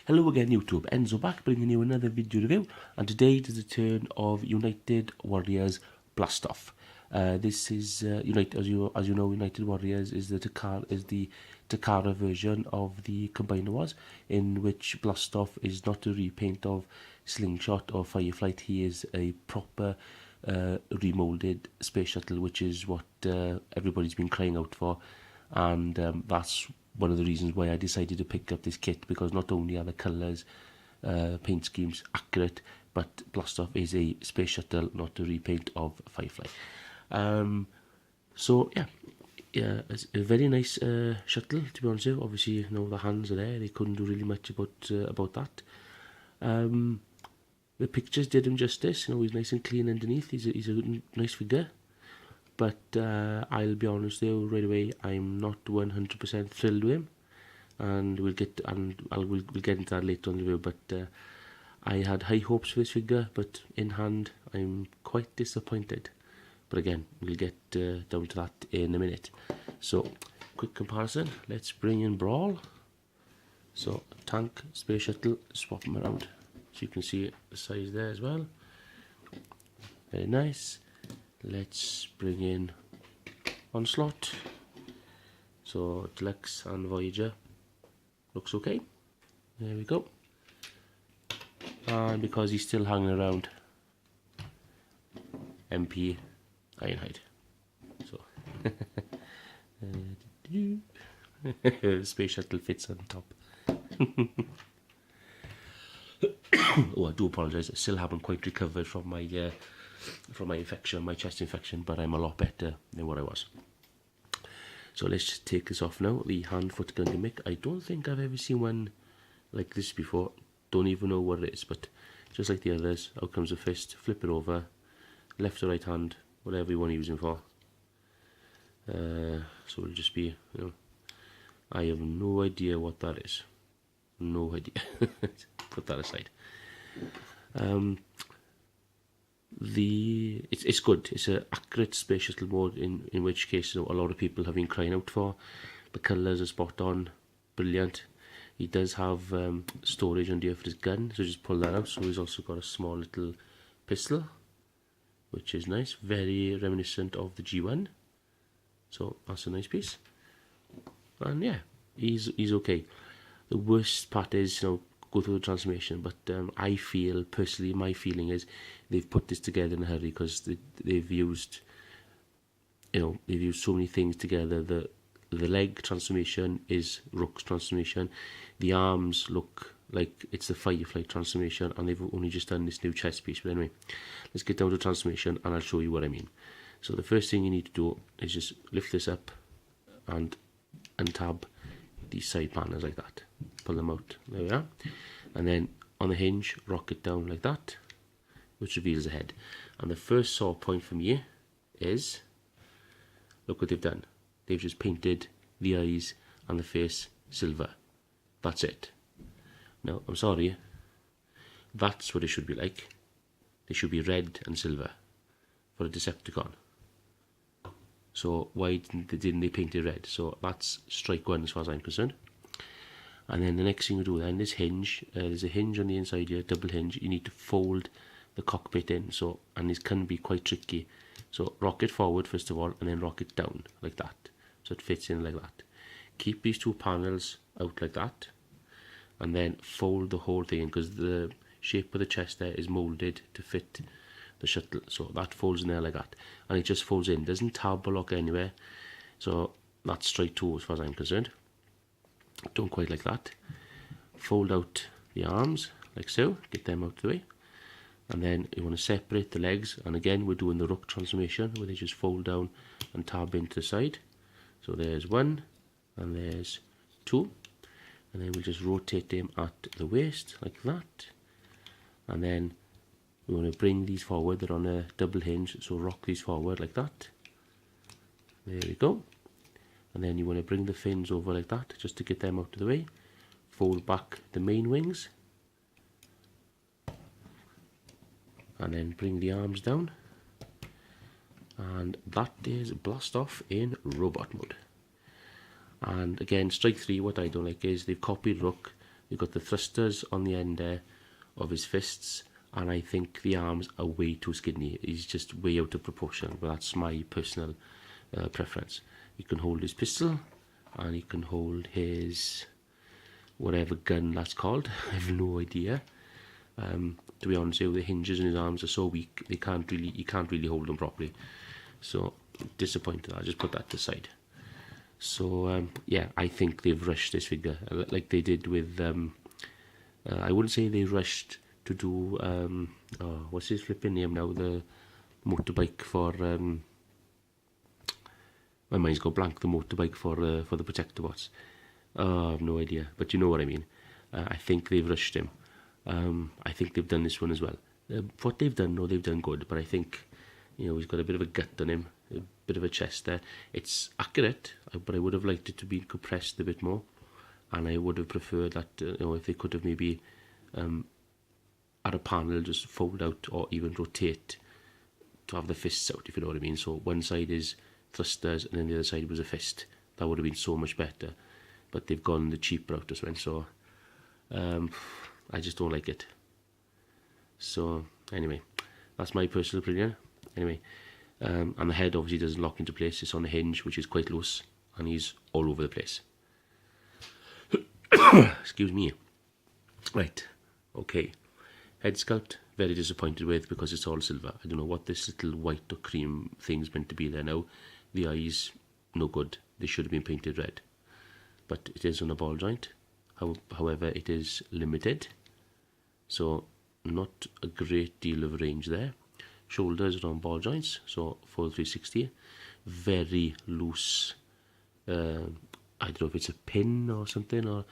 Hello again YouTube, Enzo back bringing you another video review, and today it is the turn of United Warriors Blastoff. This is as you know, United Warriors is the Takara version of the Combiner Wars, in which Blastoff is not a repaint of Slingshot or Fireflight. He is a proper remolded space shuttle, which is what everybody's been crying out for, and that's one of the reasons why I decided to pick up this kit, because not only are the colours, paint schemes accurate, but Blastoff is a space shuttle, not a repaint of Firefly. So yeah, it's a very nice shuttle, to be honest with you. Obviously, you know, the hands are there, they couldn't do really much about that. The pictures did him justice, you know, he's nice and clean underneath, he's a nice figure. But I'll be honest though, right away, I'm not 100% thrilled with him, and we'll get into that later on in the video. But I had high hopes for this figure, but in hand, I'm quite disappointed. But again, we'll get down to that in a minute. So, quick comparison. Let's bring in Brawl. So, tank, space shuttle, swap them around, so you can see the size there as well. Very nice. Let's bring in Onslaught. So Deluxe and Voyager looks okay. There we go. And because he's still hanging around, MP Ironhide. So space shuttle fits on top. Oh, I do apologise. I still haven't quite recovered from my infection, my chest infection, but I'm a lot better than what I was. So let's just take this off now. The hand foot gun gimmick. I don't think I've ever seen one like this before. Don't even know what it is, but just like the others, out comes a fist, flip it over, left or right hand, whatever you want to use it for. So it'll just be, you know, I have no idea what that is. No idea. Put that aside. It's good. It's an accurate space shuttle mode, in which case, you know, a lot of people have been crying out for. The colours are spot on, brilliant. He does have storage under here for his gun, so just pull that out. So he's also got a small little pistol, which is nice, very reminiscent of the G1. So that's a nice piece. And yeah, he's okay. The worst part is, you know, go through the transformation, but I feel personally, my feeling is they've put this together in a hurry, because they've used so many things together. The leg transformation is Rook's transformation, the arms look like it's the Firefly transformation, and they've only just done this new chest piece. But anyway, let's get down to transformation and I'll show you what I mean. So the first thing you need to do is just lift this up and untab these side panels like that. Pull them out, there we are. And then on the hinge, rock it down like that, which reveals the head. And the first saw point for me is, look what they've done. They've just painted the eyes and the face silver. That's it. Now, I'm sorry, that's what it should be like. They should be red and silver for a Decepticon. So why didn't they paint it red? So that's strike one as far as I'm concerned. And then the next thing we do then, this hinge, there's a hinge on the inside here, double hinge. You need to fold the cockpit in, so, and this can be quite tricky. So rock it forward first of all, and then rock it down like that, so it fits in like that. Keep these two panels out like that, and then fold the whole thing in, because the shape of the chest there is moulded to fit the shuttle. So that folds in there like that, and it just folds in, doesn't tab or lock anywhere. So that's straight two as far as I'm concerned. Don't quite like that. Fold out the arms like so, get them out of the way, and then you want to separate the legs. And again, we're doing the Rook transformation, where they just fold down and tab into the side. So there's one, and there's two, and then we'll just rotate them at the waist like that. And then we want to bring these forward. They're on a double hinge, so rock these forward like that. There we go. And then you want to bring the fins over like that, just to get them out of the way. Fold back the main wings, and then bring the arms down. And that is Blastoff in robot mode. And again, strike three, what I don't like is they've copied Rook, You've got the thrusters on the end there of his fists, and I think the arms are way too skinny. He's just way out of proportion, but that's my personal preference. He can hold his pistol, and he can hold his whatever gun that's called. I have no idea. To be honest, the hinges in his arms are so weak, you can't really hold them properly. So disappointed. I'll just put that aside. So yeah, I think they've rushed this figure like they did with. I wouldn't say they rushed to do. What's his flipping name now? The motorbike for. My mind's got blank. The motorbike for the Protectobots. I have no idea, but you know what I mean. I think they've rushed him. I think they've done this one as well. What they've done, no, they've done good, but I think, he's got a bit of a gut on him, a bit of a chest there. It's accurate, but I would have liked it to be compressed a bit more, and I would have preferred that, if they could have maybe at a panel just fold out or even rotate to have the fists out, if you know what I mean. So one side is thrusters and then the other side was a fist. That would have been so much better, but they've gone the cheap route as well, so I just don't like it. So anyway, that's my personal opinion. Anyway, and the head obviously doesn't lock into place. It's on a hinge, which is quite loose, and he's all over the place. Excuse me. Right, okay. Head sculpt, very disappointed with, because it's all silver. I don't know what this little white or cream thing's meant to be there now. The eyes, no good. They should have been painted red. But it is on a ball joint. However, it is limited, so not a great deal of range there. Shoulders are on ball joints, so full 360. Very loose. I don't know if it's a pin or something, or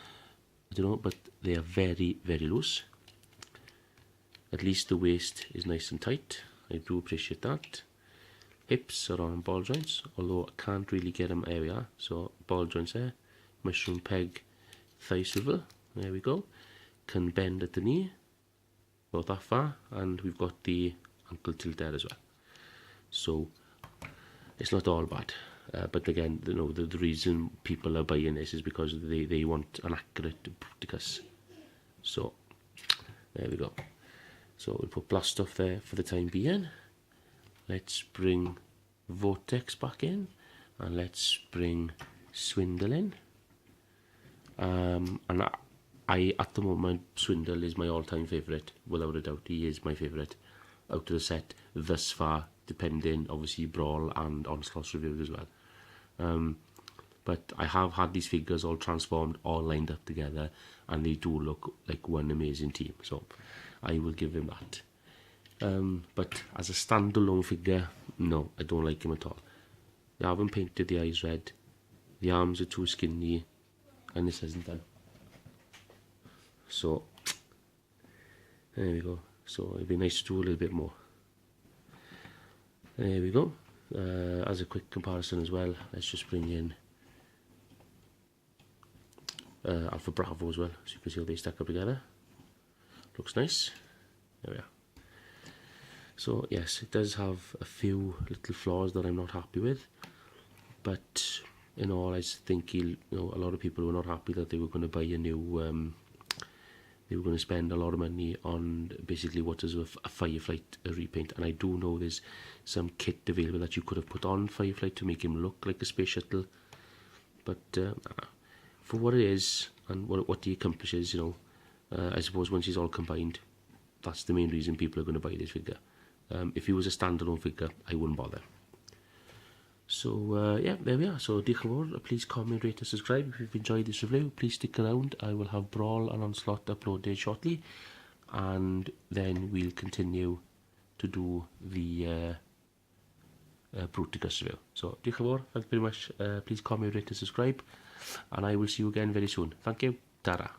I don't know, but they are very, very loose. At least the waist is nice and tight. I do appreciate that. Hips are on ball joints, although I can't really get them. There we are. So ball joints there. Mushroom peg thigh swivel. There we go. Can bend at the knee, about that far, and we've got the ankle tilt there as well. So it's not all bad. But again, the reason people are buying this is because they want an accurate Bruticus. So there we go. So we'll put Blastoff there for the time being. Let's bring Vortex back in, and let's bring Swindle in. And I at the moment, Swindle is my all-time favourite, without a doubt. He is my favourite out of the set thus far, depending obviously Brawl and Onslaught reviews as well. But I have had these figures all transformed, all lined up together, and they do look like one amazing team. So I will give him that. But as a standalone figure, no, I don't like him at all. They haven't painted the eyes red, the arms are too skinny, and this isn't done. So there we go. So it'd be nice to do a little bit more. There we go. As a quick comparison as well, let's just bring in Alpha Bravo as well, so you can see how they stack up together. Looks nice. There we are. So yes, it does have a few little flaws that I'm not happy with, but in all, I think a lot of people were not happy that they were going to buy a new. They were going to spend a lot of money on basically what is a Fireflight repaint, and I do know there's some kit available that you could have put on Fireflight to make him look like a space shuttle, but for what it is and what he accomplishes, I suppose once he's all combined, that's the main reason people are going to buy this figure. If he was a standalone figure, I wouldn't bother. So yeah, there we are. So diolch yn fawr. Please comment, rate and subscribe if you've enjoyed this review. Please stick around. I will have Brawl and Onslaught uploaded shortly, and then we'll continue to do the Bruticus review. So diolch yn fawr. Thank you very much. Please comment, rate and subscribe, and I will see you again very soon. Thank you. Ta-ra.